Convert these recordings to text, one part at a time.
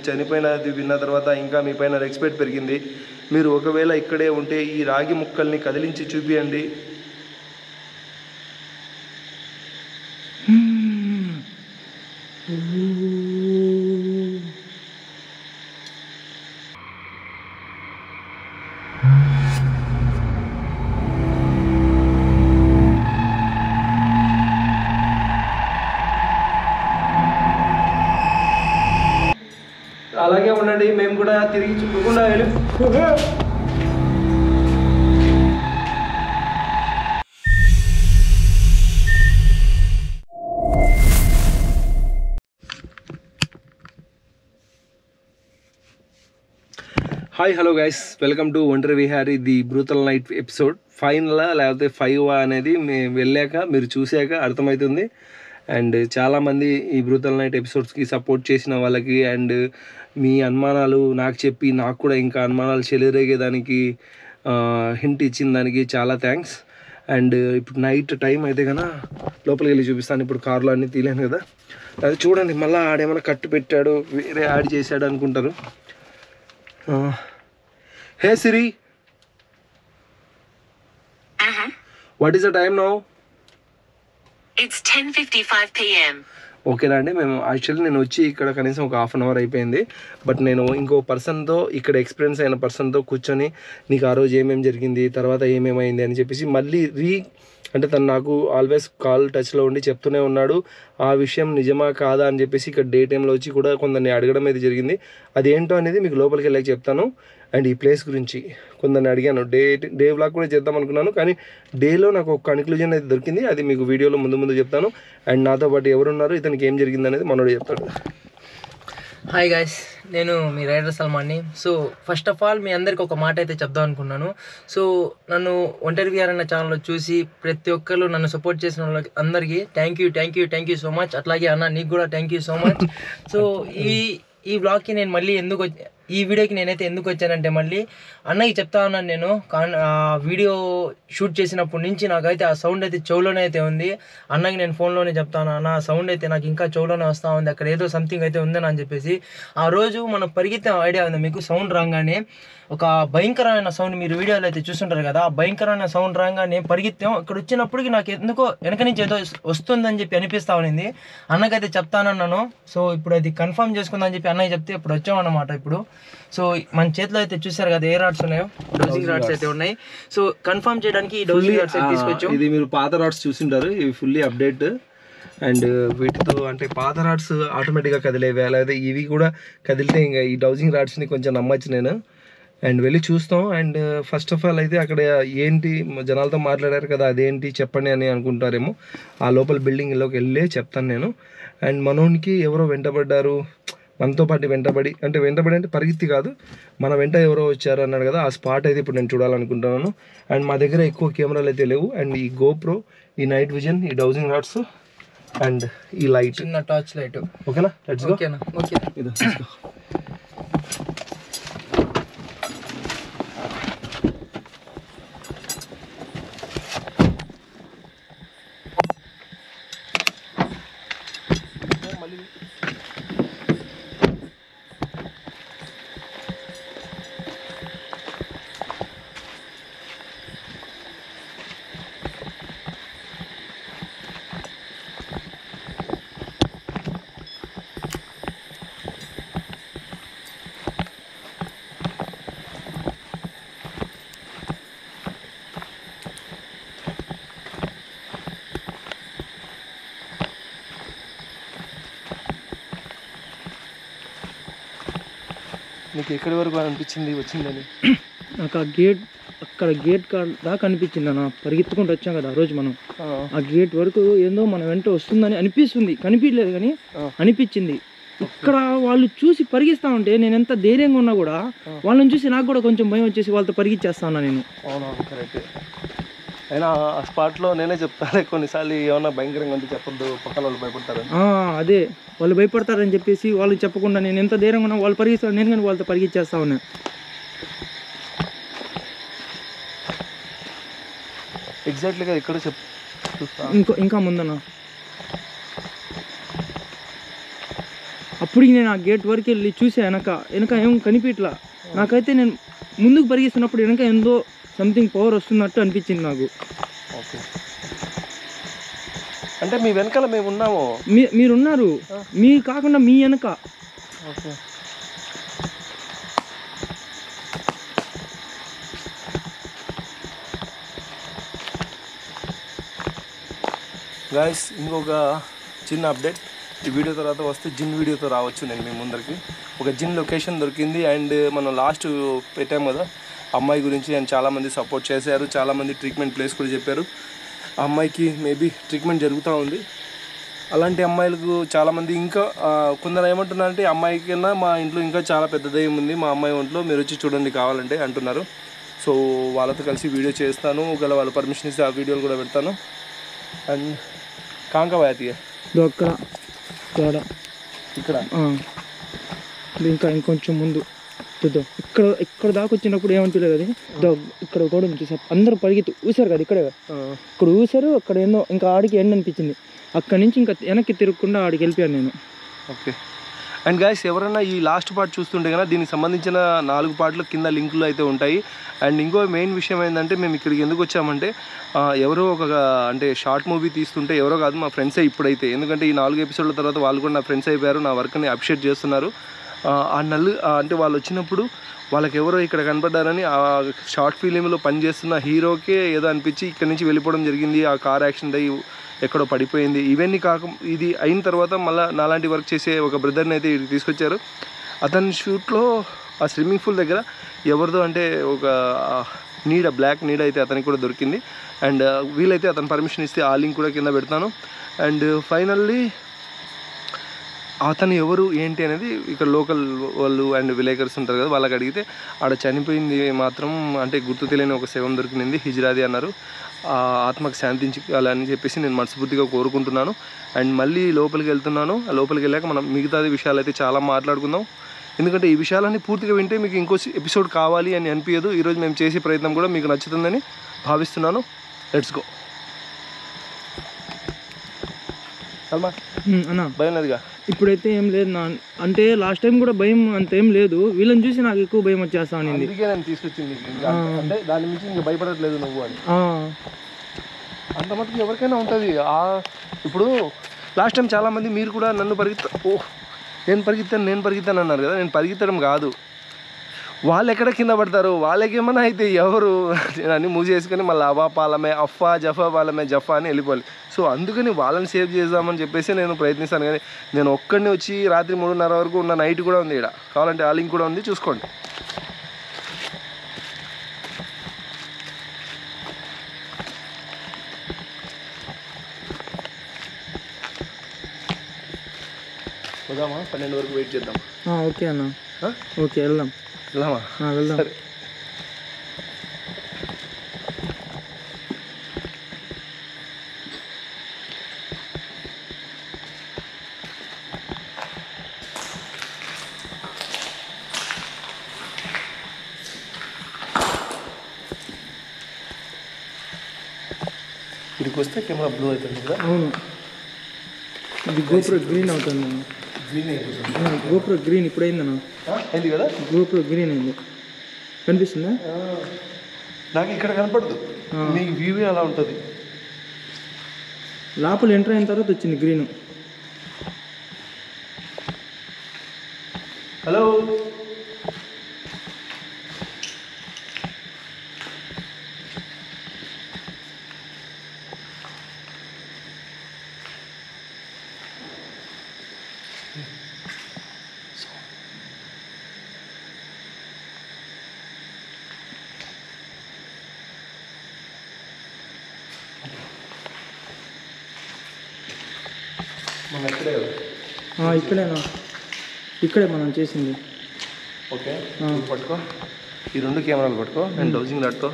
చనిపోయినది విన్న తర్వాత ఇంకా మీ పైన రెస్పెక్ట్ పెరిగింది. మీరు ఒకవేళ ఇక్కడే ఉంటే ఈ రాగి ముక్కల్ని కదిలించి చూపియండి. అలాగే ఉండండి, మేము కూడా తిరిగి చూడకుండా వెళ్ళి. Hi hello guys, welcome to Ontari Vihari the brutal night episode. ఫైనలా లేకపోతే 5 అనేది మేము వెళ్ళాక మీరు చూశాక అర్థమవుతుంది. అండ్ చాలామంది ఈ బ్రూటల్ నైట్ ఎపిసోడ్స్కి సపోర్ట్ చేసిన వాళ్ళకి అండ్ మీ అనుమానాలు నాకు చెప్పి నాకు కూడా ఇంకా అనుమానాలు చెలరేగేదానికి హింట్ ఇచ్చిన దానికి చాలా థ్యాంక్స్. అండ్ ఇప్పుడు నైట్ టైం అయితే కన్నా లోపలికి వెళ్ళి చూపిస్తాను. ఇప్పుడు కార్లో అన్నీ తీయలేను కదా, అది చూడండి. మళ్ళీ ఆడేమైనా కట్టు పెట్టాడు, వేరే యాడ్ చేశాడు అనుకుంటారు. Hey Siri, what is the time now? It's 10:55 p.m. ఓకేనా అండి. నేను వచ్చి ఇక్కడ కనీసం ఒక హాఫ్ అన్ అవర్ అయిపోయింది. బట్ నేను ఇంకో పర్సన్తో, ఇక్కడ ఎక్స్పీరియన్స్ అయిన పర్సన్తో కూర్చొని నీకు ఆ రోజు ఏమేమి జరిగింది, తర్వాత ఏమేమైంది అని చెప్పేసి మళ్ళీ అంటే తను నాకు ఆల్వేస్ కాల్ టచ్లో ఉండి చెప్తూనే ఉన్నాడు. ఆ విషయం నిజమా కాదా అని చెప్పేసి ఇక్కడ డే టైంలో వచ్చి కూడా కొందరిని అడగడం అయితే జరిగింది. అది ఏంటో అనేది మీకు లోపలికి వెళ్ళాక చెప్తాను. అండ్ ఈ ప్లేస్ గురించి కొందరిని అడిగాను. డే వ్లాగ్ కూడా చేద్దాం అనుకున్నాను, కానీ డేలో నాకు ఒక కన్క్లూజన్ అయితే దొరికింది. అది మీకు వీడియోలో ముందు చెప్తాను. అండ్ నాతో పాటు ఎవరున్నారు, ఇతనికి ఏం జరిగింది అనేది మనోడు చెప్తాడు. హాయ్ గాయ్స్, నేను మీ రైడర్ సల్మాన్ని. సో ఫస్ట్ ఆఫ్ ఆల్ మీ అందరికి ఒక మాట అయితే చెప్దాం అనుకున్నాను. సో నన్ను ఒంటరి విహారీ అన్న ఛానల్లో చూసి ప్రతి ఒక్కరు నన్ను సపోర్ట్ చేసిన వాళ్ళకి అందరికీ థ్యాంక్ యూ సో మచ్. అట్లాగే అన్న నీకు కూడా thank you so much. So ఈ వ్లాగ్కి నేను మళ్ళీ ఈ వీడియోకి నేనైతే ఎందుకు వచ్చానంటే, మళ్ళీ అన్నకి చెప్తా ఉన్నాను. నేను వీడియో షూట్ చేసినప్పటి నుంచి నాకైతే ఆ సౌండ్ అయితే చెవులోనే అయితే ఉంది. అన్నకి నేను ఫోన్లోనే చెప్తాను, అన్న ఆ సౌండ్ అయితే నాకు ఇంకా చెవులోనే వస్తూ ఉంది, అక్కడ ఏదో సంథింగ్ అయితే ఉందని అని చెప్పేసి. ఆ రోజు మనం పరిగెత్తే ఐడియా ఉంది మీకు. సౌండ్ రాగానే ఒక భయంకరమైన సౌండ్, మీరు వీడియోలో అయితే చూస్తుంటారు కదా, ఆ భయంకరమైన సౌండ్ రాగానే పరిగెత్తాం. ఇక్కడ వచ్చినప్పటికి నాకు ఎందుకో వెనక నుంచి ఏదో వస్తుందని చెప్పి అనిపిస్తా ఉన్నింది. అన్నకైతే చెప్తానన్నాను. సో ఇప్పుడు అది కన్ఫర్మ్ చేసుకుందని చెప్పి అన్నయ్య చెప్తే ఇప్పుడు వచ్చామన్నమాట. ఇప్పుడు సో మన చేతిలో అయితే చూసారు కదా ఏ రాడ్స్ ఉన్నాయో, డౌజింగ్ రాడ్స్ అయితే ఉన్నాయి. సో కన్ఫర్మ్ చేయడానికి ఈ డౌజింగ్ రాడ్స్ అయితే తీసుకొచ్చాం. ఇది మీరు పాత రాడ్స్ చూసింటారు, ఇవి ఫుల్లీ అప్డేట్. అండ్ వీటితో అంటే పాత రాడ్స్ ఆటోమేటిక్గా కదిలేవి, అలాగే ఇవి కూడా కదిలితే ఇంకా ఈ డౌజింగ్ రాడ్స్ని కొంచెం నమ్మచ్చు నేను. అండ్ వెళ్ళి చూస్తాం. అండ్ ఫస్ట్ ఆఫ్ ఆల్ అయితే అక్కడ ఏంటి జనాలతో మాట్లాడారు కదా, అదేంటి చెప్పండి అని అనుకుంటారేమో. ఆ లోపల బిల్డింగ్లోకి వెళ్ళే చెప్తాను నేను. అండ్ మనోనికి ఎవరో వెంటబడ్డారు, మనతో పాటు వెంటబడి అంటే పరిగెత్తి కాదు, మన వెంట ఎవరో వచ్చారు అన్నాడు కదా, ఆ స్పాట్ అయితే ఇప్పుడు నేను చూడాలనుకుంటున్నాను. అండ్ మా దగ్గర ఎక్కువ కెమెరాలు అయితే లేవు. అండ్ ఈ గోప్రో, ఈ నైట్ విజన్, ఈ డౌజింగ్ రాడ్స్ అండ్ ఈ లైట్, చిన్న టార్చ్ లైట్. ఓకేనా? Let's go. ఓకేనా? ఓకే. ఇది లెట్స్ గో. నీకు ఎక్కడి వరకు అనిపించింది వచ్చిందని? నాకు అక్కడ గేట్ దాకా అనిపించింది అన్న. పరిగెత్తుకుంటూ వచ్చాం కదా ఆ రోజు మనం, ఆ గేట్ వరకు ఏందో మన వెంట వస్తుందని అనిపిస్తుంది, కనిపించలేదు కానీ అనిపించింది. ఇక్కడ వాళ్ళు చూసి పరిగిస్తా ఉంటే నేను ఎంత ధైర్యంగా ఉన్నా కూడా వాళ్ళని చూసి నాకు కూడా కొంచెం భయం వచ్చేసి వాళ్ళతో పరిగెచ్చేస్తా ఉన్నా నేను. అవునవును, కరెక్ట్. అయినా ఆ స్పాట్లో నేనే చెప్తాను కొన్నిసార్లు ఏమన్నా భయంకరంగా ఉంటే చెప్పొద్దు, పక్కన వాళ్ళు భయపడతారు. అదే వాళ్ళు భయపడతారని చెప్పేసి వాళ్ళకి చెప్పకుండా నేను ఎంత ధైర్యంగా ఉన్నా వాళ్ళు పరిగెత్తాను, నేను కానీ వాళ్ళతో పరిగెచ్చేస్తా ఉన్నా. ఎగ్జాక్ట్లీగా ఇక్కడ ఇంకా ముందన్న ఇప్పుడు నేను ఆ గేట్ వరకు వెళ్ళి చూసా వెనక ఏం కనిపించట్లా. నాకైతే నేను ముందుకు పరిగెస్తున్నప్పుడు వెనక ఎంతో సంథింగ్ పవర్ వస్తున్నట్టు అనిపించింది నాకు. ఓకే, అంటే మీ వెనకాల మేము ఉన్నాము. మీరున్నారు, మీ కాకుండా మీ వెనక. ఓకే, గాయస్ ఇంకొక చిన్న అప్డేట్. ఈ వీడియో తర్వాత వస్తే జిన్ వీడియోతో రావచ్చు నేను మీ ముందరికి. ఒక జిన్ లొకేషన్ దొరికింది అండ్ మనం లాస్ట్ పెట్టాం కదా అమ్మాయి గురించి, అండ్ చాలామంది సపోర్ట్ చేశారు, చాలామంది ట్రీట్మెంట్ ప్లేస్ కూడా చెప్పారు. ఆ అమ్మాయికి మేబీ ట్రీట్మెంట్ జరుగుతూ ఉంది. అలాంటి అమ్మాయిలకు చాలామంది ఇంకా కొందరు ఏమంటున్నారంటే అమ్మాయి కన్నా మా ఇంట్లో ఇంకా చాలా పెద్ద దయ్యం ఉంది మా అమ్మాయి ఒంట్లో, మీరు వచ్చి చూడండి కావాలంటే అంటున్నారు. సో వాళ్ళతో కలిసి వీడియో చేస్తాను, ఒకవేళ వాళ్ళు పర్మిషన్ ఇస్తే ఆ వీడియోలు కూడా పెడతాను. అండ్ కాంకవాయతీయ అక్కడ ఇక్కడ ఇంకా ఇంకొంచెం ముందు ఇక్కడ దాకా వచ్చినప్పుడు ఏమంటలేదు అది ఇక్కడ కూడా చూసారు, అందరూ పరిగెత్తి ఊసారు కదా ఇక్కడ ఊసారు. అక్కడ ఏందో ఇంకా ఆడికి ఎండ్ అనిపించింది, అక్కడి నుంచి ఇంకా వెనక్కి తిరగకుండా ఆడికి వెళ్ళిపోయాను నేను. ఓకే, అండ్ గాయస్ ఎవరైనా ఈ లాస్ట్ పార్ట్ చూస్తుంటే కదా దీనికి సంబంధించిన 4 పార్ట్లు కింద లింకులు అయితే ఉంటాయి. అండ్ ఇంకో మెయిన్ విషయం ఏంటంటే మేము ఇక్కడికి ఎందుకు వచ్చామంటే ఎవరో ఒక అంటే షార్ట్ మూవీ తీస్తుంటే ఎవరో కాదు మా ఫ్రెండ్సే ఇప్పుడైతే, ఎందుకంటే ఈ 4 ఎపిసోడ్ల తర్వాత వాళ్ళు కూడా నా ఫ్రెండ్స్ అయిపోయారు, నా వర్క్ని అప్రిషియేట్ చేస్తున్నారు. అంటే వాళ్ళు వచ్చినప్పుడు వాళ్ళకి ఎవరో ఇక్కడ కనపడ్డారని ఆ షార్ట్ ఫిలింలో పనిచేస్తున్న హీరోకే ఏదో అనిపించి ఇక్కడి నుంచి వెళ్ళిపోవడం జరిగింది. ఆ కార్ యాక్సిడెంట్ అయ్యి ఎక్కడో పడిపోయింది. ఇవన్నీ ఇది అయిన తర్వాత మళ్ళీ నాలాంటి వర్క్ చేసే ఒక బ్రదర్ని అయితే తీసుకొచ్చారు. అతని షూట్లో ఆ స్విమ్మింగ్ పూల్ దగ్గర ఎవరిదో అంటే ఒక బ్లాక్ నీడ అయితే అతనికి కూడా దొరికింది. అండ్ వీలైతే అతను పర్మిషన్ ఇస్తే ఆ లింక్ కూడా కింద పెడతాను. అండ్ ఫైనల్లీ అతను ఎవరు ఏంటి అనేది ఇక్కడ లోకల్ వాళ్ళు అండ్ విలేకర్స్ ఉంటారు కదా వాళ్ళకి అడిగితే ఆడ చనిపోయింది మాత్రం అంటే గుర్తు తెలియని ఒక శవం దొరికింది, హిజ్రాది అన్నారు. ఆత్మకు శాంతించాలని చెప్పేసి నేను మనస్ఫూర్తిగా కోరుకుంటున్నాను. అండ్ మళ్ళీ లోపలికి వెళ్తున్నాను. లోపలికి వెళ్ళాక మనం మిగతాది విషయాలు అయితే చాలా మాట్లాడుకుందాం, ఎందుకంటే ఈ విషయాలన్నీ పూర్తిగా వింటే మీకు ఇంకో ఎపిసోడ్ కావాలి అని అనిపించదు. ఈరోజు మేము చేసే ప్రయత్నం కూడా మీకు నచ్చుతుందని భావిస్తున్నాను. Let's go. అన్నా భయం లేదుగా ఇప్పుడైతే ఏం లేదు నా, అంటే లాస్ట్ టైం కూడా భయం అంతేం లేదు, వీళ్ళని చూసి నాకు ఎక్కువ భయం వచ్చేస్తా ఉంది. అందుకే నేను తీసుకొచ్చింది, అంటే దాని నుంచి ఇంకా భయపడట్లేదు నువ్వు అని. అంత మటుకు ఎవరికైనా ఉంటుంది. ఇప్పుడు లాస్ట్ టైం చాలామంది మీరు కూడా నన్ను నేను పరిగెత్తాను అన్నారు కదా. నేను పరిగెత్తడం కాదు, వాళ్ళు ఎక్కడ కింద పడతారు వాళ్ళకేమన్నా అయితే ఎవరు అని మూవ్ చేసుకొని మళ్ళీ అవా పాలమే అఫా జఫా పాలమే జఫా అని వెళ్ళిపోవాలి. సో అందుకని వాళ్ళని సేవ్ చేద్దామని చెప్పేసి నేను ప్రయత్నిస్తాను. కానీ నేను ఒక్కడిని వచ్చి రాత్రి 3:30 వరకు ఉన్న నైట్ కూడా ఉంది ఇక్కడ, కావాలంటే ఆ లింక్ కూడా ఉంది చూసుకోండి. పోదామా? 12 వరకు వెయిట్ చేద్దాం. ఓకే అన్న, ఓకే వెళ్దాం. వెళ్దాం. సరే. ఇక్కడికి వస్తే కెమెరా బ్లూ అవుతుంది కదా. అవును, ఇది గోప్రో గ్రీన్ అవుతుంది. గ్రీన్ అయిపోతుంది. గోప్రో గ్రీన్ ఇప్పుడు అయిందన్నా, అయింది కదా. గోప్రో గ్రీన్ అయింది, కనిపిస్తుందా? నాకు ఇక్కడ కనపడదు, మీకు వ్యూ అలా ఉంటుంది. లోపల ఎంటర్ అయిన తర్వాత వచ్చింది గ్రీన్. హలో, మనం ఇక్కడే కదా. ఇక్కడేనా? ఇక్కడే మనం చేసింది. ఓకే, పట్టుకో, ఈ 2 కెమెరాలు పట్టుకో అండ్ డౌజింగ్ పట్టుకో.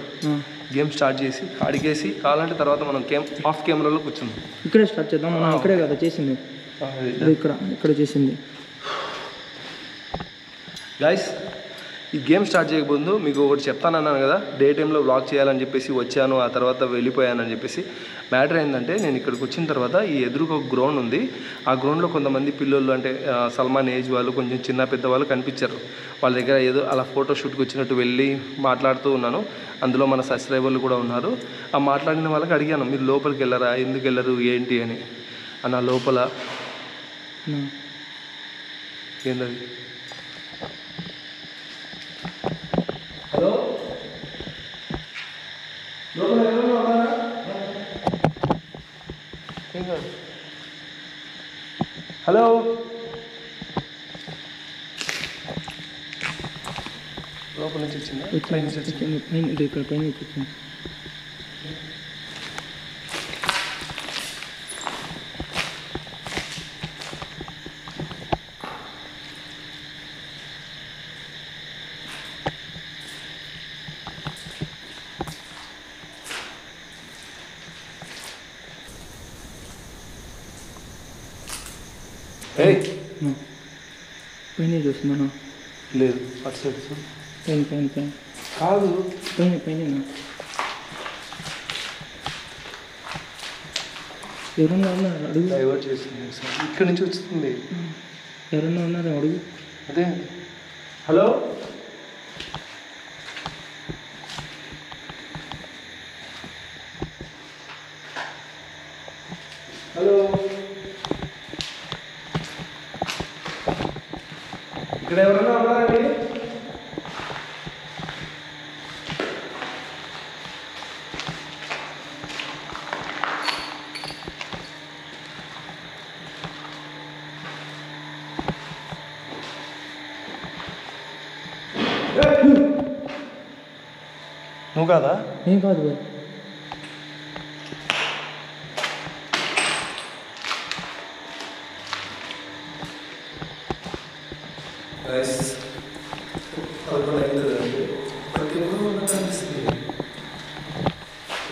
గేమ్ స్టార్ట్ చేసి అడిగేసి కావాలంటే తర్వాత మనం ఆఫ్ కెమెరాలో కూర్చుందాం. ఇక్కడే స్టార్ట్ చేద్దాం, మనం ఇక్కడే కదా చేసింది. ఇక్కడ చేసింది. గాయస్ ఈ గేమ్ స్టార్ట్ చేయకముందు మీకు ఒకటి చెప్తానన్నాను కదా, డే టైంలో వ్లాగ్ చేయాలని చెప్పేసి వచ్చాను, ఆ తర్వాత వెళ్ళిపోయానని చెప్పేసి. మ్యాటర్ ఏంటంటే నేను ఇక్కడికి వచ్చిన తర్వాత ఈ ఎదురుగా ఒక గ్రౌండ్ ఉంది. ఆ గ్రౌండ్లో కొంతమంది పిల్లలు అంటే సల్మాన్ ఏజ్ వాళ్ళు, కొంచెం చిన్న పెద్ద వాళ్ళు కనిపించారు. వాళ్ళ దగ్గర ఏదో అలా ఫోటో షూట్కి వచ్చినట్టు వెళ్ళి మాట్లాడుతూ ఉన్నాను. అందులో మన సబ్స్క్రైబర్లు కూడా ఉన్నారు. ఆ మాట్లాడిన వాళ్ళకి అడిగాను, మీరు లోపలికి వెళ్ళరా, ఎందుకు వెళ్ళరు, ఏంటి అని. అన్న లోపల ఏంటది, హలో లోపల ఎవరు ఉన్నారా, హలో లోపల నుంచి వచ్చిందా, పైన నుంచి వచ్చింది, ఇక్కడ పైన వచ్చింది. పైన చూస్తున్నాను. లేదు అటు సైడ్ పైన పైన పైన కాదు, పైన పైన ఎవరన్నా ఉన్నారు అడుగు. డైవర్ట్ చేస్తుంది ఇక్కడ నుంచి వస్తుంది. ఎవరన్నా ఉన్నారా అడుగు. అదే హలో హలో ఇక్కడ ఎవరన్నా ఉన్నారండి? నువ్వు కాదా? ఏం కాదు బాయ్.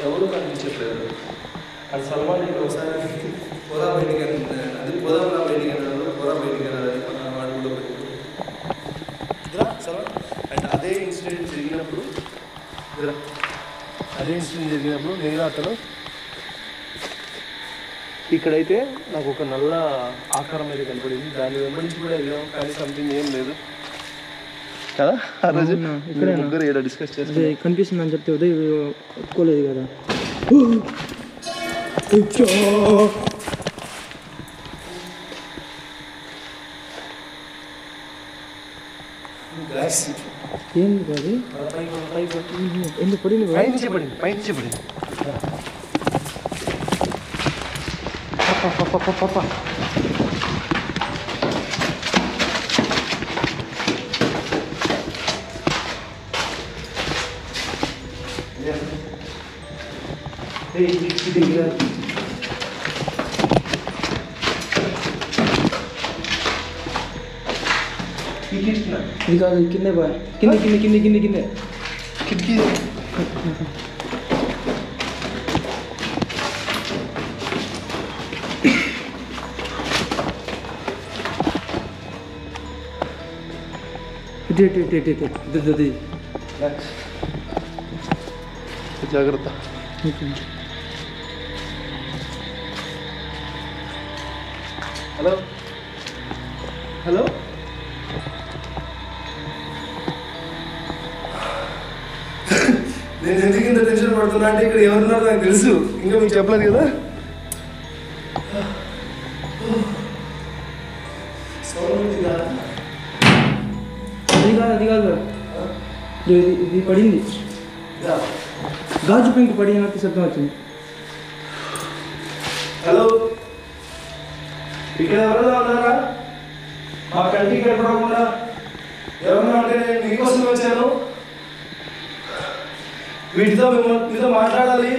ఎవరు కనిపించట్లేదు. అది సల్మాన్ ఇక్కడ ఒకసారి పోరా బయటికి అది పోదాం బయటికి అన్నాడు, పోరా బయటికి అన్నాడు. వాడు కూడా ఇద్దరా సల్మాన్. అండ్ అదే ఇన్సిడెంట్ జరిగినప్పుడు నేను అతను ఇక్కడైతే నాకు ఒక నల్ల ఆకారం అయితే కనపడింది. దాన్ని వెంబడించి కూడా వెళ్ళాం, కానీ సంథింగ్ ఏం లేదు కదా. ఆ రోజు ఇక్కడ ముగ్గురు ఏదో డిస్కస్ చేస్తే కనిపిస్తుంది అని చెప్తే ఉదయం ఒప్పుకోలేదు కదా. ఏంది కాదు ఎందుకు పడింది? పైనుంచే పడింది. పాప ఇది కాదు, కిందే బాయ్, కింద కింద కింద కింద కింద కిటికీ. జాగ్రత్త. హలో హలో నేను ఎందుకు ఇంత టెన్షన్ పడుతున్నా అంటే ఇక్కడ ఎవరున్నారో నాకు తెలుసు, ఇంకా మీకు చెప్పలేదు కదా. అది కాదు ఇది పడింది, గాజు పెంకు పడినట్టు శబ్దం వచ్చింది. హలో ఇక్కడ ఎవరైనా ఉన్నారా? మా కంటికి కనపడకుండా ఎవరన్నా అంటే నేను మీకోసం వచ్చాను. మీతో మాట్లాడాలి.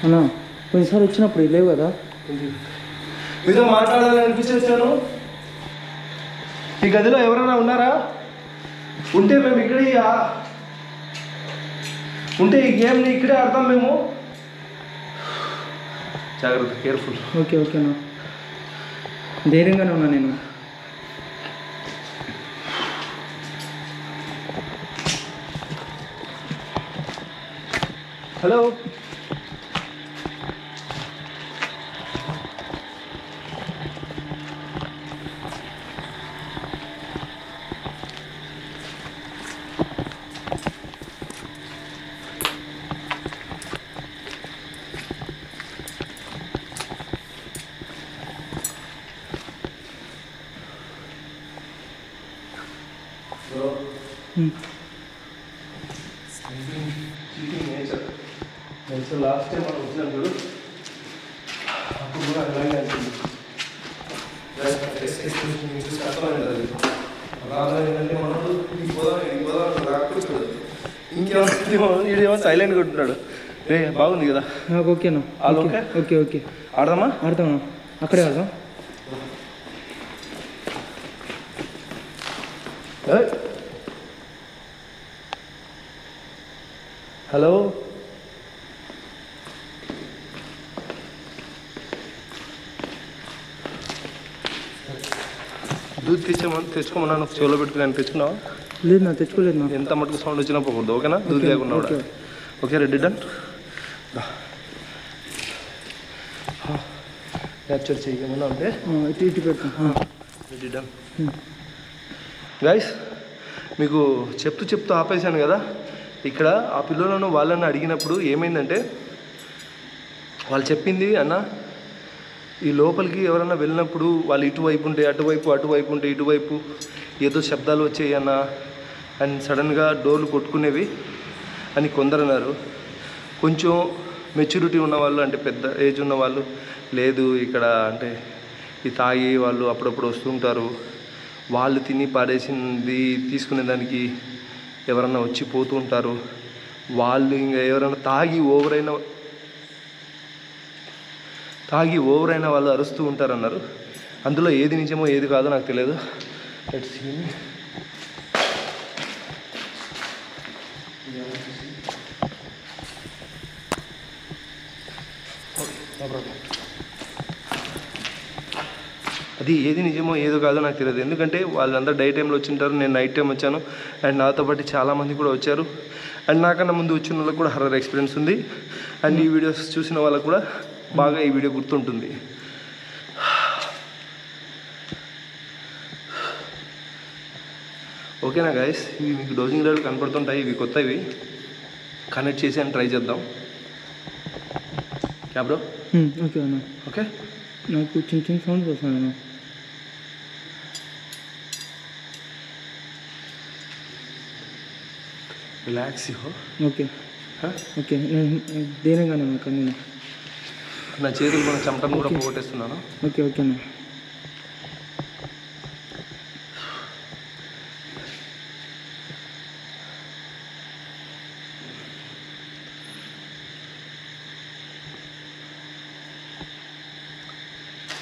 అన్నా కొన్నిసారి వచ్చినప్పుడు లేవు కదా, మీతో మాట్లాడాలి అనిపించి వచ్చాను. ఈ గదిలో ఎవరైనా ఉన్నారా? ఉంటే మేము ఇక్కడే ఉంటే ఈ గేమ్ని ఇక్కడే ఆడతాం మేము. జాగ్రత్త, కేర్ఫుల్. ఓకే ఓకేనా, ధైర్యంగానే ఉన్నా నేను. హలో లాస్ట్ టైం మనం వచ్చినప్పుడు అప్పుడు కూడా అలాగే అనిపించింది. ఏంటంటే మనడు ఈ పోదాం రాకపోతే ఇంకేమో సైలెంట్గా ఉంటున్నాడు. రే బాగుంది కదా? ఓకేనా? ఓకే ఓకే ఓకే ఆడదామా? ఆడతామా? అక్కడే ఆడదాం. హలో దూద్ తెచ్చుకోమన్నా చెవులో పెట్టుకుని తెచ్చుకున్నావా? లేదు నా తెచ్చుకోలేదు నా. ఎంత మటుకు సౌండ్ వచ్చినా పోకూడదు. ఓకేనా? దూద్ లేకుండా కూడా. Okay ready done. క్యాప్చర్ చేయమన్నా అంటే ఇటు పెడతాం. Ready done. గైస్ మీకు చెప్తూ ఆపేశాను కదా. ఇక్కడ ఆ పిల్లలను వాళ్ళని అడిగినప్పుడు ఏమైందంటే వాళ్ళు చెప్పింది అన్న ఈ లోపలికి ఎవరన్నా వెళ్ళినప్పుడు వాళ్ళు ఇటువైపు ఉంటే అటువైపు ఉంటే ఇటువైపు ఏదో శబ్దాలు వచ్చాయి అన్న అండ్ సడన్గా డోర్లు కొట్టుకునేవి అని కొందరు అన్నారు. కొంచెం మెచ్యూరిటీ ఉన్నవాళ్ళు అంటే పెద్ద ఏజ్ ఉన్న వాళ్ళు లేదు ఇక్కడ అంటే ఈ తాగి వాళ్ళు అప్పుడప్పుడు వస్తుంటారు, వాళ్ళు తిని పాడేసింది తీసుకునే దానికి ఎవరన్నా వచ్చి పోతూ ఉంటారు, వాళ్ళు ఇంకా ఎవరైనా తాగి ఓవర్ అయిన వాళ్ళు అరుస్తూ ఉంటారన్నారు. అందులో ఏది నిజమో ఏది కాదో నాకు తెలియదు. Let's see. అది ఏది నిజమో ఏదో కాదో నాకు తెలియదు. ఎందుకంటే వాళ్ళందరూ డే టైంలో వచ్చింటారు, నేను నైట్ టైం వచ్చాను అండ్ నాతో పాటు చాలామంది కూడా వచ్చారు. అండ్ నాకన్నా ముందు వచ్చిన వాళ్ళకి కూడా హర్రర్ ఎక్స్పీరియన్స్ ఉంది. అండ్ ఈ వీడియోస్ చూసిన వాళ్ళకు కూడా బాగా ఈ వీడియో గుర్తుంటుంది. ఓకేనా గైస్? ఇవి మీకు డోజింగ్ రైడ్ కనపడుతుంటాయి, ఇవి కొత్తవి. కనెక్ట్ చేసి అని ట్రై చేద్దాం. క్యాబ్రో ఓకే అన్న. ఓకే నాకు చిన్న సౌండ్ వస్తుంది అన్న. రిలాక్స్. ఓకే ఓకే దేనిగానే కానీ నా చేతులు మన చెమటను కూడా పోగొట్టేస్తున్నాను. ఓకే ఓకేనా.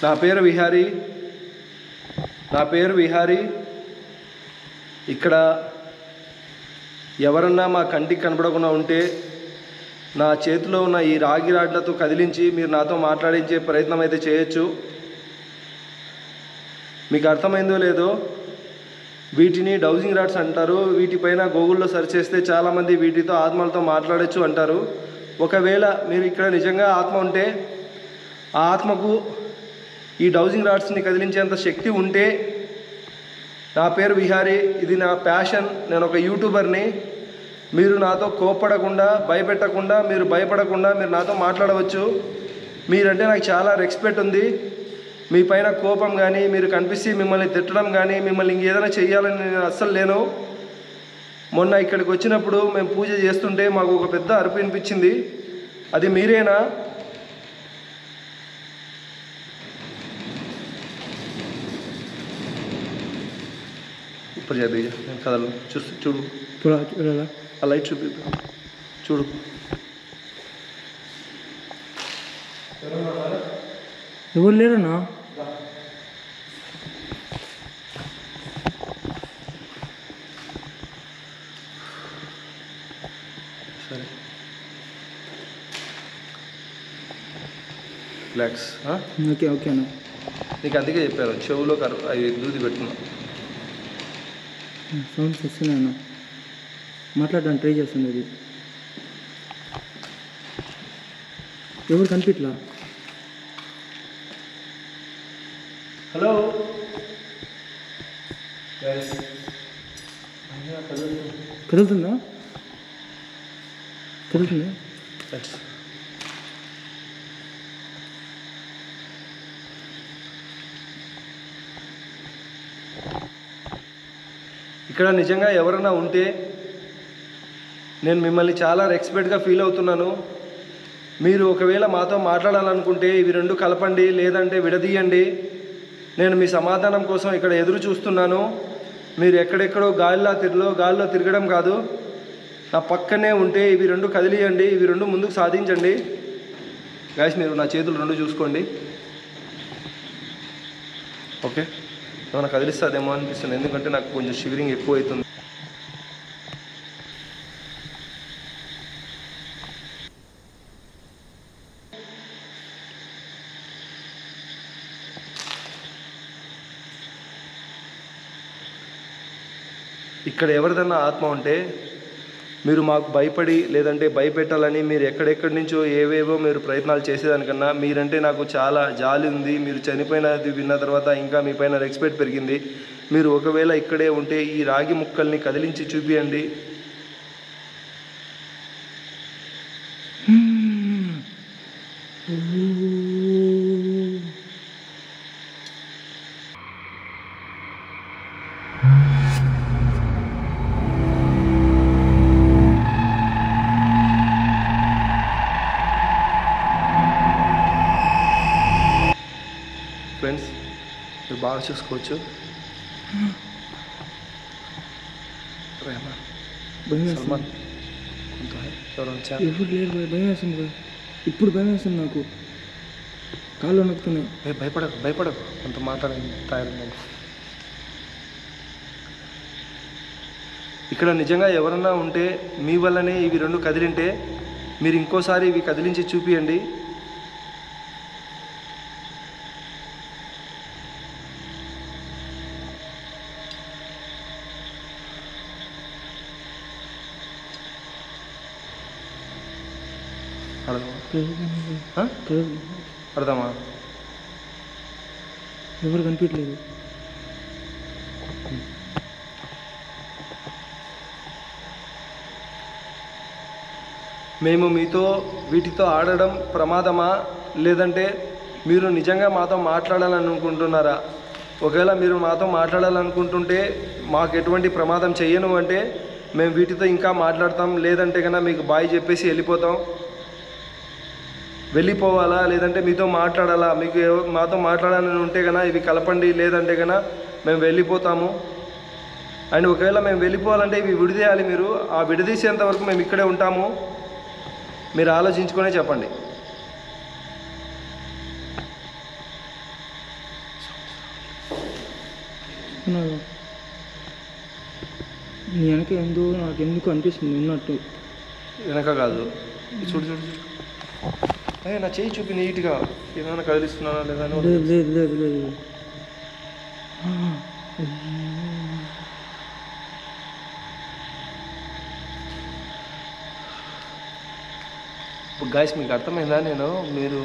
నా పేరు విహారీ. ఇక్కడ ఎవరన్నా మా కంటికి కనపడకుండా ఉంటే నా చేతిలో ఉన్న ఈ రాగి రాడ్లతో కదిలించి మీరు నాతో మాట్లాడించే ప్రయత్నం అయితే చేయొచ్చు. మీకు అర్థమైందో లేదో, వీటిని డౌజింగ్ రాడ్స్ అంటారు. వీటిపైన గూగుల్లో సెర్చ్ చేస్తే చాలామంది వీటితో ఆత్మలతో మాట్లాడచ్చు అంటారు. ఒకవేళ మీరు ఇక్కడ నిజంగా ఆత్మ ఉంటే ఆ ఆత్మకు ఈ డౌజింగ్ రాడ్స్ని కదిలించేంత శక్తి ఉంటే, నా పేరు విహారీ, ఇది నా ప్యాషన్, నేను ఒక యూట్యూబర్ని, మీరు నాతో కోప్పడకుండా భయపెట్టకుండా మీరు భయపడకుండా మీరు నాతో మాట్లాడవచ్చు. మీరంటే నాకు చాలా రెస్పెక్ట్ ఉంది. మీ పైన కోపం కానీ మీరు కనిపిస్తే మిమ్మల్ని తిట్టడం కానీ మిమ్మల్ని ఇంకేదైనా చెయ్యాలని నేను అస్సలు లేను. మొన్న ఇక్కడికి వచ్చినప్పుడు మేము పూజ చేస్తుంటే మాకు ఒక పెద్ద అరుపు వినిపించింది. అది మీరేనా? ఇప్పుడు చేద్దాం కథలు చూడు ఆ లైట్ చూడు. ఎవరు లేరన్నా? సరే రిలాక్స్. ఓకే ఓకే అన్న. నీకు అందుకే చెప్పాను చెవులో అవి దూది పెట్టుకున్నా. సౌండ్స్ వస్తున్నాయి అన్న, మాట్లాడడానికి ట్రై చేస్తుంది. అది ఎవరు కనిపించలా? హలో కదులుతుందా? కదులుతుందా? ఇక్కడ నిజంగా ఎవరైనా ఉంటే నేను మిమ్మల్ని చాలా రెస్పెక్ట్గా ఫీల్ అవుతున్నాను. మీరు ఒకవేళ మాతో మాట్లాడాలనుకుంటే ఇవి రెండు కలపండి, లేదంటే విడదీయండి. నేను మీ సమాధానం కోసం ఇక్కడ ఎదురు చూస్తున్నాను. మీరు ఎక్కడెక్కడో గాల్లో తిరగడం కాదు, నా పక్కనే ఉంటే ఇవి రెండు కదిలియండి, ఇవి రెండు ముందుకు సాధించండి. గాయస్ మీరు నా చేతులు రెండు చూసుకోండి. ఓకే, ఏమైనా కదిలిస్తుందేమో అనిపిస్తుంది, ఎందుకంటే నాకు కొంచెం షివరింగ్ ఎక్కువ అవుతుంది. ఇక్కడ ఎవరిదన్నా ఆత్మ ఉంటే మీరు మాకు భయపడి లేదంటే భయపెట్టాలని మీరు ఎక్కడెక్కడి నుంచో ఏవేవో మీరు ప్రయత్నాలు చేసేదానికన్నా మీరంటే నాకు చాలా జాలి ఉంది. మీరు చనిపోయినది విన్న తర్వాత ఇంకా మీ పైన రెస్పెక్ట్ పెరిగింది. మీరు ఒకవేళ ఇక్కడే ఉంటే ఈ రాగి ముక్కల్ని కదిలించి చూపియండి. ఫ్రెండ్స్ మీరు బాగా చూసుకోవచ్చు. సల్మాన్ ఎవరు లేరు, భయం వేస్తుంది కదా. ఇప్పుడు భయం వేస్తుంది నాకు, కాళ్ళు నొక్కుతున్నాయి. భయపడకు అంత మాట్లాడండి తయారు. ఇక్కడ నిజంగా ఎవరన్నా ఉంటే మీ వల్లనే ఇవి రెండు కదిలింటే మీరు ఇంకోసారి ఇవి కదిలించి చూపియండి. అర్థమా? ఎవరు కనిపించలేదు. మేము మీతో వీటితో ఆడడం ప్రమాదమా, లేదంటే మీరు నిజంగా మాతో మాట్లాడాలని అనుకుంటున్నారా? ఒకవేళ మీరు మాతో మాట్లాడాలనుకుంటుంటే మాకు ఎటువంటి ప్రమాదం చెయ్యను అంటే మేము వీటితో ఇంకా మాట్లాడతాం, లేదంటే కన్నా మీకు బాయ్ చెప్పేసి వెళ్ళిపోవాలా, లేదంటే మీతో మాట్లాడాలా? మీకు మాతో మాట్లాడాలని ఉంటే కన్నా ఇవి కలపండి, లేదంటే కన్నా మేము వెళ్ళిపోతాము. అండ్ ఒకవేళ మేము వెళ్ళిపోవాలంటే ఇవి విడదీయాలి. మీరు ఆ విడదీసేంత వరకు మేము ఇక్కడే ఉంటాము. మీరు ఆలోచించుకునే చెప్పండి. నీ వెనక నాకెందుకు అనిపిస్తుంది ఉన్నట్టు. వెనక కాదు, చూడు నా చేయి చూపి నీట్గా ఏమైనా కదిలిస్తున్నానా లేదా? లేదు. గాయస్ మీకు అర్థమైందా? మీరు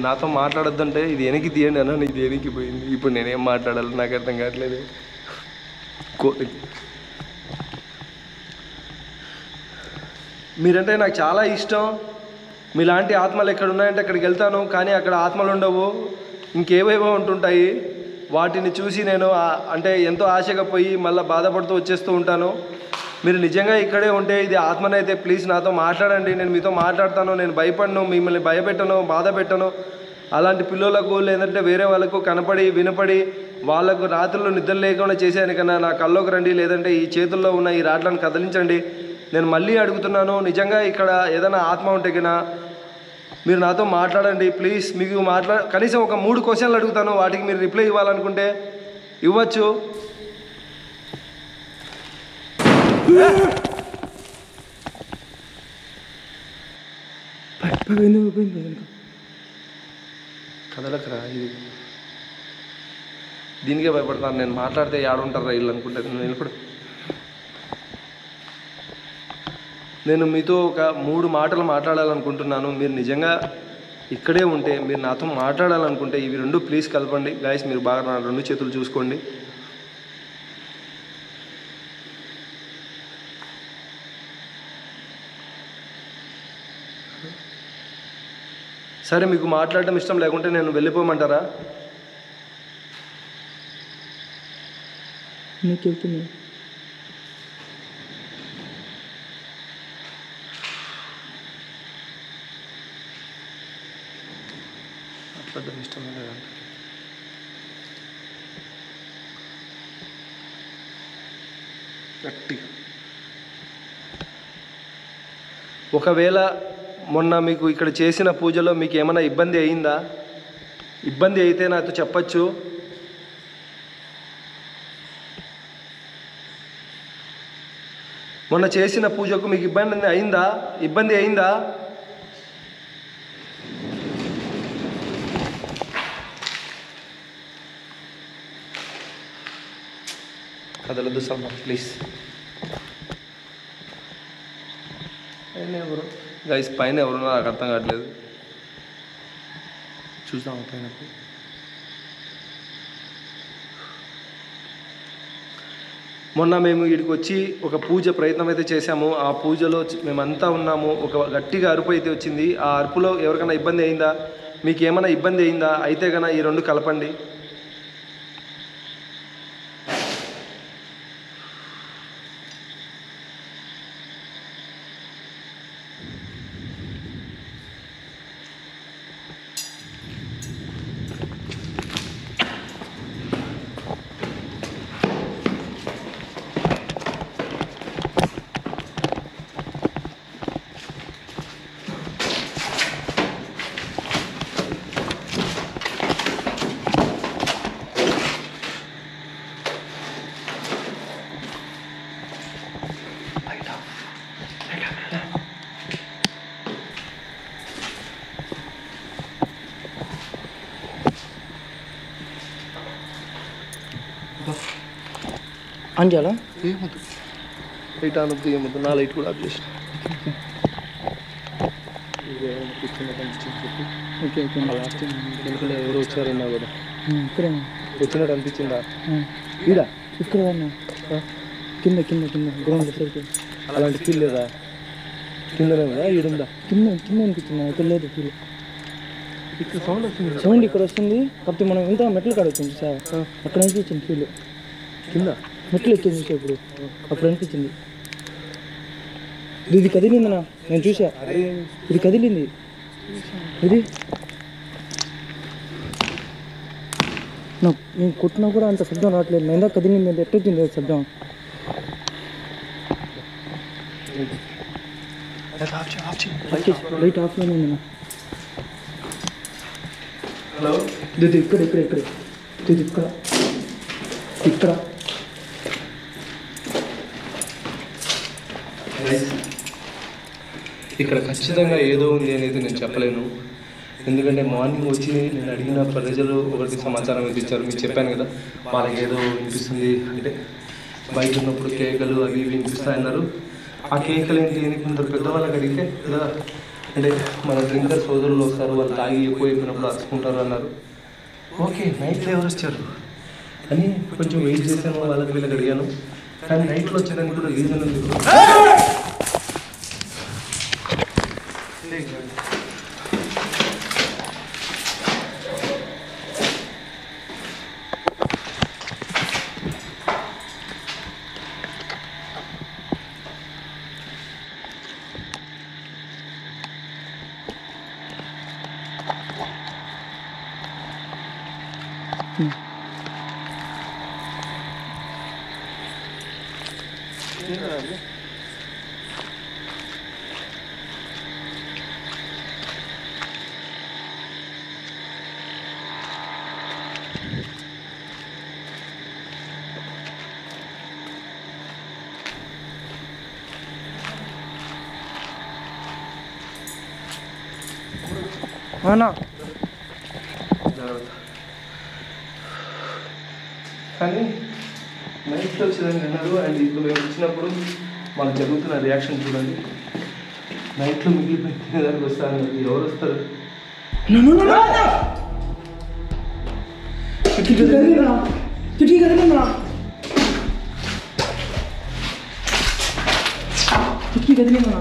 నాతో మాట్లాడొద్దంటే ఇది వెనక్కి తీయండి అన్న, నీకు దేనికి పోయింది. ఇప్పుడు నేనేం మాట్లాడాలి నాకు అర్థం కావట్లేదు. మీరంటే నాకు చాలా ఇష్టం. మీలాంటి ఆత్మలు ఎక్కడ ఉన్నాయంటే అక్కడికి వెళ్తాను, కానీ అక్కడ ఆత్మలు ఉండవు, ఇంకేవేవో ఉంటుంటాయి. వాటిని చూసి నేను అంటే ఎంతో ఆశగా పోయి మళ్ళీ బాధపడుతూ వచ్చేస్తూ ఉంటాను. మీరు నిజంగా ఇక్కడే ఉంటే ఇది ఆత్మనైతే ప్లీజ్ నాతో మాట్లాడండి. నేను మీతో మాట్లాడతాను, నేను భయపడను, మిమ్మల్ని భయపెట్టను, బాధ పెట్టను. అలాంటి పిల్లలకు లేదంటే వేరే వాళ్ళకు కనపడి వినపడి వాళ్ళకు రాత్రులు నిద్ర లేకుండా చేసేదానికన్నా నా కల్లోకి రండి, లేదంటే ఈ చేతుల్లో ఉన్న ఈ రాట్లను కదిలించండి. నేను మళ్ళీ అడుగుతున్నాను, నిజంగా ఇక్కడ ఏదైనా ఆత్మ ఉంటే కన్నా మీరు నాతో మాట్లాడండి ప్లీజ్. మీకు కనీసం ఒక 3 క్వశ్చన్లు అడుగుతాను, వాటికి మీరు రిప్లై ఇవ్వాలనుకుంటే ఇవ్వచ్చు. కదలకరా, ఇది దీనికే భయపడతాను. నేను మాట్లాడితే ఏడుంటారా వీళ్ళు అనుకుంటే నేను మీతో ఒక 3 మాటలు మాట్లాడాలనుకుంటున్నాను. మీరు నిజంగా ఇక్కడే ఉంటే మీరు నాతో మాట్లాడాలనుకుంటే ఇవి రెండు ప్లీజ్ కలపండి గైస్. మీరు బాగా నా రెండు చేతులు చూసుకోండి. సరే మీకు మాట్లాడటం ఇష్టం లేకుంటే నేను వెళ్ళిపోమంటారా? మాట్లాడటం ఇష్టం లేదంటే గట్టిగా. ఒకవేళ మొన్న మీకు ఇక్కడ చేసిన పూజలో మీకు ఏమైనా ఇబ్బంది అయిందా? ఇబ్బంది అయితే నాతో చెప్పచ్చు. మొన్న చేసిన పూజకు మీకు ఇబ్బంది అయిందా? కదలదు సల్మాన్ ప్లీజ్. పైన ఎవరు గైస్? పైన ఎవరున్నా నాకు అర్థం కావట్లేదు. చూద్దాం పైన. మొన్న మేము వీడికి వచ్చి ఒక పూజ ప్రయత్నం అయితే చేశాము. ఆ పూజలో మేమంతా ఉన్నాము. ఒక గట్టిగా అరుపు అయితే వచ్చింది. ఆ అరుపులో ఎవరికైనా ఇబ్బంది అయిందా? మీకు ఏమైనా ఇబ్బంది అయిందా? అయితే కన్నా ఈ రెండు కలపండి. ఆన్ చేయాలా? ఏమొద్దు, లైట్ ఆన్ వద్దు, ఏమొద్దు. నా లైట్ కూడా ఆఫ్ చేసి. Okay okay. లాస్ట్ టైం వెనుకలో ఎవరు వచ్చారన్నా కదా, ఇక్కడ వచ్చినట్టు అనిపించిందా? ఈడ ఇక్కడ కింద కింద కింద గ్రౌండ్ సైడ్. అలాంటి ఫీల్ లేదా? కిందనే ఉందా? ఈడుందా? కింద కింద అనిపించింది. ఇక్కడ లేదు ఫీల్. ఇక్కడ సౌండ్ వస్తుంది. సౌండ్ ఇక్కడ వస్తుంది కాకపోతే మనం ఇంత మెట్లు కాడ వచ్చింది సార్. అక్కడ అనిపించింది ఫీల్. కింద మెట్లు ఎక్కింది ఇప్పుడు. అప్పుడు అనిపించింది. ఇది కదిలిందనా? నేను చూసా. ఇది కదిలింది. ఇది నేను కొట్టినా కూడా అంత శబ్దం రావట్లేదు. నేను కదిలింది అంటే ఎట్టొచ్చింది శబ్దం. లైట్ ఆఫ్లోనే ఉంది. హలో, ఇది ఇక్కడ ఇక్కడ ఇక్కడ ఇది ఇక్కడ ఇక్కడ ఇక్కడ ఖచ్చితంగా ఏదో ఉంది అనేది నేను చెప్పలేను. ఎందుకంటే మార్నింగ్ వచ్చి నేను అడిగిన ప్రజలు ఒకటి సమాచారం ఇచ్చారు. మీకు చెప్పాను కదా, వాళ్ళకి ఏదో వినిపిస్తుంది అంటే బయట ఉన్నప్పుడు కేకలు అవి ఇవి వినిపిస్తాయన్నారు. ఆ కేకలు ఏంటి అని కొందరు పెద్దవాళ్ళకి అడిగితే కదా, అంటే మన డ్రింకర్ సోదరులు వస్తారు, వాళ్ళు తాగి ఎక్కువ అయిపోయినప్పుడు అరుచుకుంటారు అన్నారు. ఓకే, నైట్లో ఎవరు వచ్చారు అని కొంచెం వెయిట్ చేశాను. వాళ్ళకి వీళ్ళకి అడిగాను, కానీ నైట్లో వచ్చేదానికి కూడా రీజన్ ఉంది. అవునా? కానీ నైట్లో వచ్చేదాన్ని అన్నారు. అండ్ ఇప్పుడు మేము వచ్చినప్పుడు మాకు జరుగుతున్న రియాక్షన్ చూడండి. నైట్లో మిగిలిపోయి తినేదానికి వస్తారన్నారు. ఎవరు వస్తారు? కిటికీ కదిలిందా? కిటికీ కదిలిందా? కిటికీ కదిలిందా?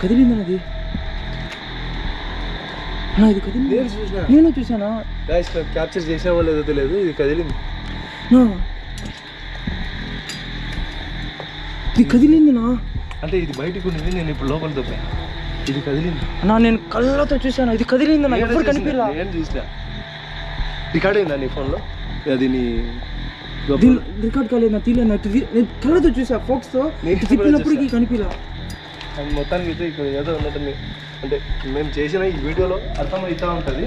కదిలిందా అది? ఇది కదిలింది. నేను చూసానా? క్యాప్చర్ చేసావో లేదో తెలియదు, ఇది కదిలింది. ఇది కదిలిందినా? అంటే ఇది బయటకు ఉంది, నేను ఇప్పుడు లోపల తప్పాను. ఇది కదిలింది అన్నా, నేను కళ్ళతో చూసాను. ఇది కదిలిందన్నా, ఎప్పుడు కనిపించలా. నేను చూసినా. రికార్డ్ అయిందా నీ ఫోన్లో? అది నీ రికార్డ్ కాలేదు, నా తీయలేదు. నేను కళ్ళతో చూసా, ఫోక్స్తో తిప్పినప్పటికీ కనిపించలా. అండ్ మొత్తానికి అయితే ఇక్కడ ఏదో ఉన్నట్టుంది. అంటే మేము చేసిన ఈ వీడియోలో అర్థమవుతూ ఉంటుంది,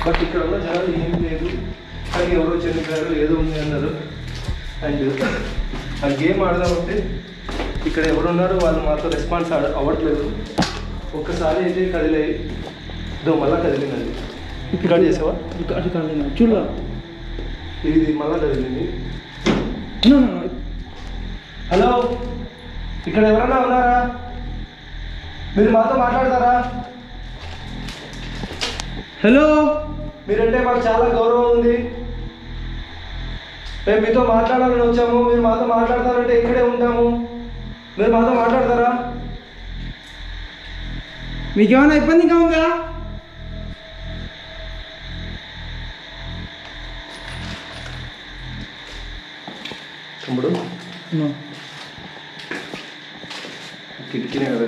బట్ ఇక్కడ ఉన్న జనాలు ఏం లేదు, కానీ ఎవరో చనిపోయారు ఏదో ఉంది అన్నారు. అండ్ ఆ గేమ్ ఆడదామంటే ఇక్కడ ఎవరున్నారో వాళ్ళు మాతో రెస్పాన్స్ అవ్వట్లేదు. ఒక్కసారి అయితే కదిలే మళ్ళా కదిలిందండి. రికార్డ్ చేసావా? రికార్డ్ కాలేదు, చూడలా. ఇది మళ్ళా కదిలింది. హలో, ఇక్కడ ఎవరన్నా ఉన్నారా? మీరు మాతో మాట్లాడతారా? హలో, మీరంటే మాకు చాలా గౌరవం ఉంది. మేము మీతో మాట్లాడాలని వచ్చాము. మీరు మాతో మాట్లాడతారంటే ఇక్కడే ఉంటాము. మీరు మాతో మాట్లాడతారా? మీకేమైనా ఇబ్బందిగా ఉందా? తమ్ముడు, కిటికీనే కదా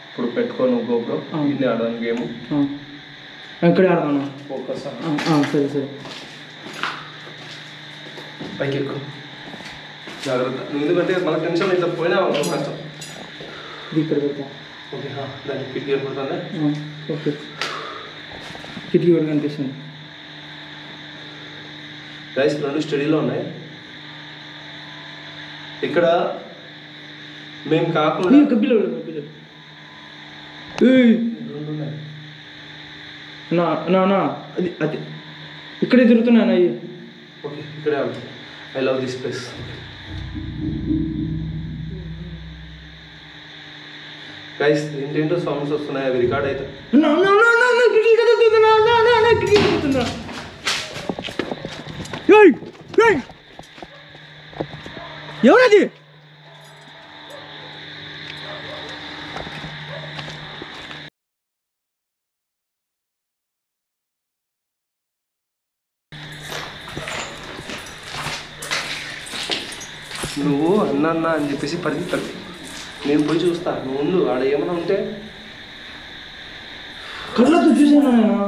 ఇప్పుడు పెట్టుకోను గోపురం, ఇన్ని ఆడదాను గేమ్. ఎక్కడే ఆడదాను? ఫోకస్. సరే సరే, పైకి ఎక్కువ జాగ్రత్త. ఎందుకంటే మన టెన్షన్ ఇట్లా పోయినా కష్టం. ఇది ఇక్కడ పెడతా. ఓకే, దానికి కిటికీ ఏర్పడుతుందా? ఓకే, కిటికీ కూడా కనిపిస్తుంది. గైస్, 2 స్టడీలో ఉన్నాయి. ఇక్కడ మేము కాకుండా అది అది ఇక్కడే తిరుగుతున్నాను. అయ్యి ఓకే, ఇక్కడే I love this place. Guys, ఏంటేంటో సౌండ్స్ వస్తున్నాయి, అవి రికార్డ్ అవుతాయి. ఎవరది? నువ్వు అన్న అని చెప్పేసి పరిగెత్తాలి. నేను పోయి చూస్తా, నువ్వు ఉండు. ఆడ ఏమైనా ఉంటే కళ్ళతో చూసాను నేను,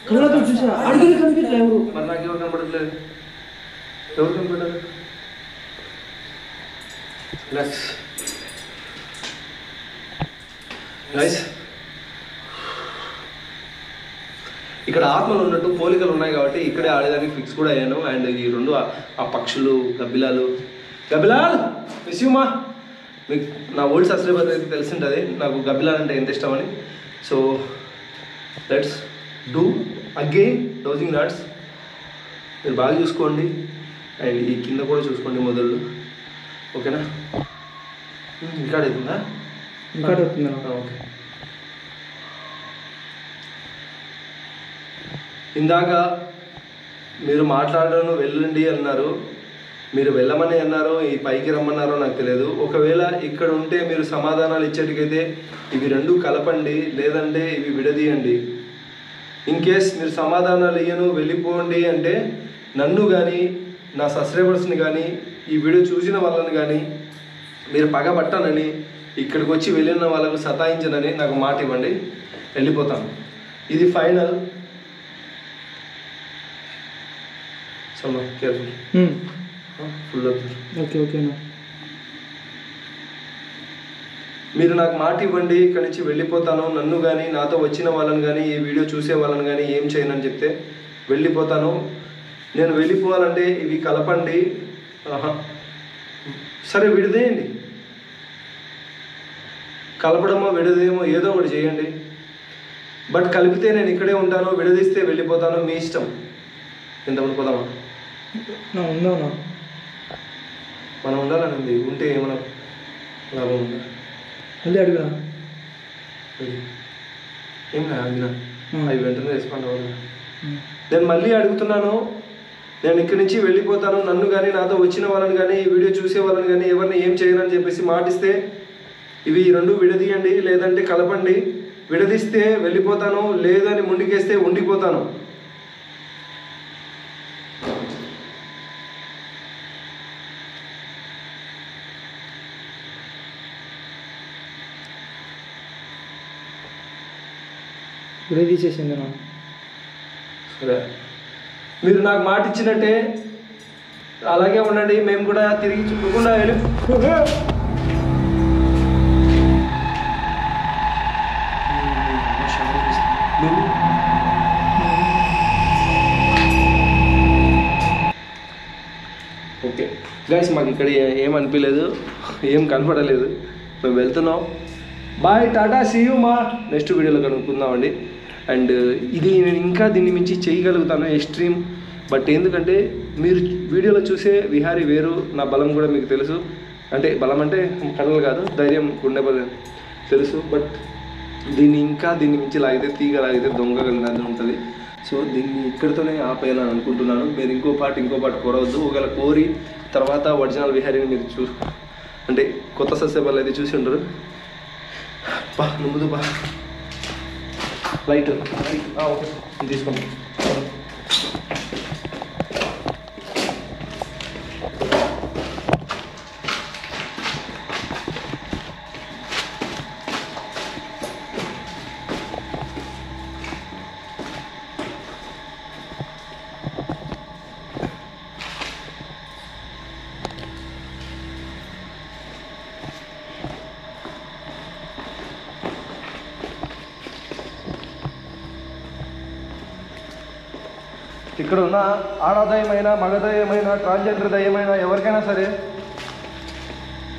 కళ్ళతో చూసా. అడిగి కనిపించలే ఎవరు. మరి నాకు ఎవరు కనపడట్లేదు. ఎవరు కనపడ్డారు? గైస్, ఇక్కడ ఆత్మలు ఉన్నట్టు పోలికలు ఉన్నాయి కాబట్టి ఇక్కడే ఆడేదానికి ఫిక్స్ కూడా అయ్యాను. అండ్ ఈ 2 ఆ పక్షులు, గబ్బిలాలు విషయమా మీకు నా ఓల్డ్ సబ్స్క్రైబర్ అయితే తెలిసింటుంది నాకు గబ్బిలాలు అంటే ఎంత ఇష్టమని. So let's do again dowsing rods. మీరు బాగా చూసుకోండి, అండ్ ఈ కింద కూడా చూసుకోండి మొదళ్ళు. ఓకేనా? రికార్డ్ అవుతుందా? రికార్డ్ అవుతుందా? ఓకే. ఇందాక మీరు మాట్లాడను వెళ్ళండి అన్నారు, మీరు వెళ్ళమని అన్నారో ఈ పైకి రమ్మన్నారో నాకు తెలియదు. ఒకవేళ ఇక్కడ ఉంటే మీరు సమాధానాలు ఇచ్చేటికైతే ఇవి 2 కలపండి, లేదంటే ఇవి విడదీయండి. ఇన్ కేస్ మీరు సమాధానాలు ఇయ్యను వెళ్ళిపోండి అంటే నన్ను కానీ నా సబ్స్క్రైబర్స్ని కానీ ఈ వీడియో చూసిన వాళ్ళని కానీ మీరు పగబట్టనని, ఇక్కడికి వచ్చి వెళ్ళిన వాళ్ళకు సతాయించనని నాకు మాట ఇవ్వండి, వెళ్ళిపోతాను. ఇది ఫైనల్. సమ్మా కేర్ఫుల్, ఫుల్ ఓకే ఓకేనా. మీరు నాకు మాట ఇవ్వండి, ఇక్కడి నుంచి వెళ్ళిపోతాను. నన్ను కానీ నాతో వచ్చిన వాళ్ళని కానీ ఈ వీడియో చూసే వాళ్ళని కానీ ఏం చేయనని చెప్తే వెళ్ళిపోతాను. నేను వెళ్ళిపోవాలంటే ఇవి కలపండి. సరే, విడదేయండి. కలపడమో విడదేమో ఏదో ఒకటి చేయండి. బట్ కలిపితే నేను ఇక్కడే ఉంటాను, విడదీస్తే వెళ్ళిపోతాను, మీ ఇష్టం. ఎంతమంది పోదామా? ఉందా మనం ఉండాలని ఉంది. ఉంటే ఏమైనా లాభం ఉందా? మళ్ళీ అడుగురా. ఏం కాదు అడిగినా అవి వెంటనే రెస్పాండ్ అవ్వదు. నేను మళ్ళీ అడుగుతున్నాను, నేను ఇక్కడి నుంచి వెళ్ళిపోతాను, నన్ను కానీ నాతో వచ్చిన వాళ్ళని కానీ ఈ వీడియో చూసే వాళ్ళని కానీ ఎవరిని ఏం చేయనని చెప్పేసి మాటిస్తే ఇవి రెండు విడదీయండి, లేదంటే కలపండి. విడదీస్తే వెళ్ళిపోతాను, లేదని ముందుకేస్తే ఉండిపోతాను. విడదీసేసింది నా. సరే, మీరు నాకు మాట ఇచ్చినట్టే అలాగే ఉండండి. మేము కూడా తిరిగి చూడకుండా వెళ్ళి ఓకే గైస్, మాకు ఇక్కడ ఏం అనిపించలేదు, ఏం కనపడలేదు. మేము వెళ్తున్నాం. Bye, tata, see you. మా నెక్స్ట్ వీడియోలో కనుక్కుందామండి. అండ్ ఇది నేను ఇంకా దీన్ని మించి చేయగలుగుతాను ఎక్స్ట్రీమ్. బట్ ఎందుకంటే మీరు వీడియోలో చూసే విహారీ వేరు, నా బలం కూడా మీకు తెలుసు. అంటే బలం అంటే కళ్ళలు కాదు, ధైర్యం, గుండె బలం తెలుసు. బట్ దీన్ని మించి లాగితే, తీగ లాగితే దొంగ కలిగినది ఉంటుంది. సో దీన్ని ఇక్కడితోనే ఆపేయాలని అనుకుంటున్నాను. మీరు ఇంకో పాట కోరవద్దు. ఒకవేళ కోరి తర్వాత ఒరిజినల్ విహారీని మీరు అంటే కొత్త సబ్స్క్రైబర్లు అయితే చూసి ఉండరు. బా ముందు బా లైట్ ఓకే తీసుకోండి. ఇక్కడ ఉన్న ఆడదయమైన, మగదయమైన, ట్రాన్స్జెండర్ దయమైన ఎవరికైనా సరే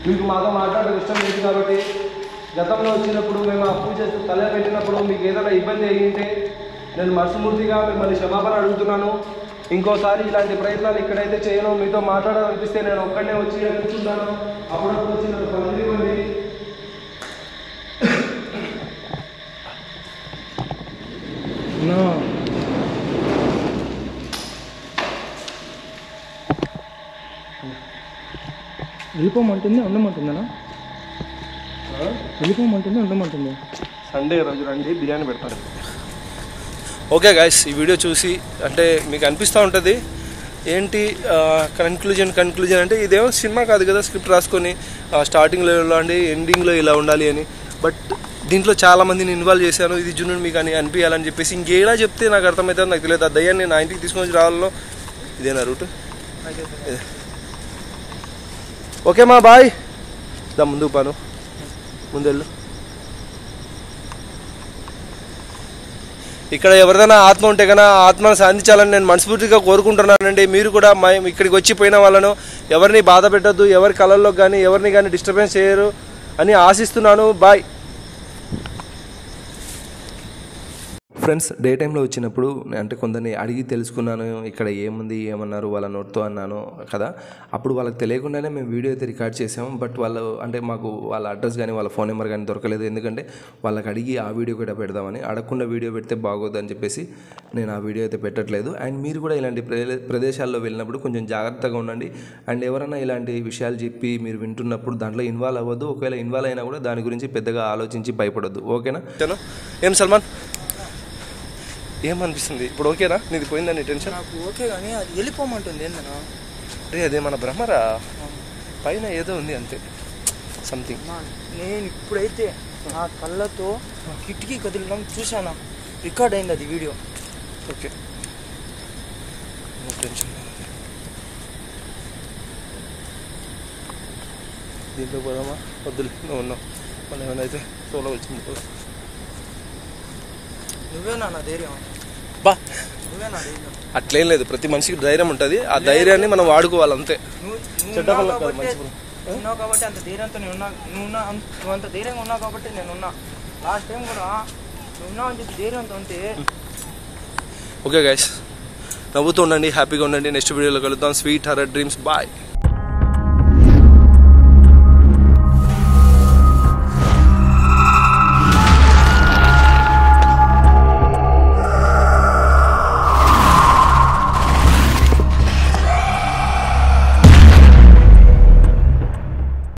మీకు మాతో మాట్లాడే ఇష్టం లేదు కాబట్టి గతంలో వచ్చినప్పుడు మేము ఆ పూజ తల పెట్టినప్పుడు మీకు ఏదైనా ఇబ్బంది అయ్యింటే నేను మనస్ఫూర్తిగా మిమ్మల్ని క్షమాపణ అడుగుతున్నాను. ఇంకోసారి ఇలాంటి ప్రయత్నాలు ఇక్కడైతే చేయను. మీతో మాట్లాడాలనిపిస్తే నేను ఒక్కడనే వచ్చి కూర్చుంటాను. అప్పుడప్పుడు వచ్చి నన్ను పనివ్వండి. వెళ్ళిపోమంటుంది, ఉండమంటుందా? వెళ్ళిపోమంటుంది, ఉండమంటుంది. సండే రోజు రండి, బిర్యానీ పెడతాను. ఓకే గాయస్, ఈ వీడియో చూసి అంటే మీకు అనిపిస్తూ ఉంటుంది ఏంటి కన్క్లూజన్ అంటే ఇదేమో సినిమా కాదు కదా, స్క్రిప్ట్ రాసుకొని స్టార్టింగ్లో ఇలా అండి, ఎండింగ్లో ఇలా ఉండాలి అని. బట్ దీంట్లో చాలామందిని ఇన్వాల్వ్ చేశాను. ఇది జున్ను మీకు అని అనిపించాలని చెప్పేసి ఇంకేలా చెప్తే నాకు అర్థమవుతుంది నాకు తెలియదు. ఆ దయ్యాన్ని నా ఇంటికి తీసుకొని రావాలలో ఇదేనా రూట్? ఓకే మా బాయ్, దా ముందుకు పాను, ముందెళ్ళు. ఇక్కడ ఎవరిదైనా ఆత్మ ఉంటే కన్నా ఆత్మను సాధించాలని నేను మనస్ఫూర్తిగా కోరుకుంటున్నానండి. మీరు కూడా ఇక్కడికి వచ్చిపోయిన వాళ్ళను ఎవరిని బాధ పెట్టద్దు, ఎవరి కళల్లో కానీ ఎవరిని కానీ డిస్టర్బెన్స్ చేయరు అని ఆశిస్తున్నాను. Bye friends. డే టైంలో వచ్చినప్పుడు అంటే కొందరిని అడిగి తెలుసుకున్నాను ఇక్కడ ఏముంది ఏమన్నారు వాళ్ళ నోట్తో అన్నాను కదా. అప్పుడు వాళ్ళకి తెలియకుండానే మేము వీడియో అయితే రికార్డ్ చేసాము. బట్ వాళ్ళు అంటే మాకు వాళ్ళ అడ్రస్ కానీ వాళ్ళ ఫోన్ నెంబర్ కానీ దొరకలేదు. ఎందుకంటే వాళ్ళకి అడిగి ఆ వీడియో కూడా పెడదామని, అడగకుండా వీడియో పెడితే బాగోదని చెప్పేసి నేను ఆ వీడియో అయితే పెట్టట్లేదు. అండ్ మీరు కూడా ఇలాంటి ప్రదేశాల్లో వెళ్ళినప్పుడు కొంచెం జాగ్రత్తగా ఉండండి. అండ్ ఎవరైనా ఇలాంటి విషయాలు చెప్పి మీరు వింటున్నప్పుడు దాంట్లో ఇన్వాల్వ్ అవ్వద్దు. ఒకవేళ ఇన్వాల్వ్ అయినా కూడా దాని గురించి పెద్దగా ఆలోచించి భయపడొద్దు. ఓకేనా? చలో. ఏం సల్మాన్, ఏమనిపిస్తుంది ఇప్పుడు? ఓకేనా? నీది పోయిందని టెన్షన్? నాకు ఓకే, కానీ అది వెళ్ళిపోమంటుంది ఏందన్నా? రే అదే మన భ్రమరా, పైన ఏదో ఉంది అంతే, సంథింగ్. నేను ఇప్పుడైతే నా కళ్ళతో కిటికీ కదిలడం చూసానా, రికార్డ్ అయింది అది వీడియో. Okay, tension. దీంట్లో పోదామా? వద్దులే, నువ్వు ఉన్నావు. మనం ఏమైనా అయితే సోలో వచ్చింది. నువ్వేనా నా ధైర్యం? బా నువ్వేనా ధైర్యం? అట్లేం లేదు, ప్రతి మనిషికి ధైర్యం ఉంటుంది. ఆ ధైర్యాన్ని మనం వాడుకోవాలి అంతే. ఉన్నావు కాబట్టి అంత ధైర్యంతో నువ్వు అంత ధైర్యంగా ఉన్నావు కాబట్టి నేను ఉన్నా. లాస్ట్ టైం కూడా నువ్వు ఉన్నావు అని చెప్పి ధైర్యంతో ఉంటే. ఓకే గైస్, నవ్వుతూ ఉండండి, హ్యాపీగా ఉండండి. నెక్స్ట్ వీడియోలో కలుద్దాం. Sweet horror dreams. బాయ్.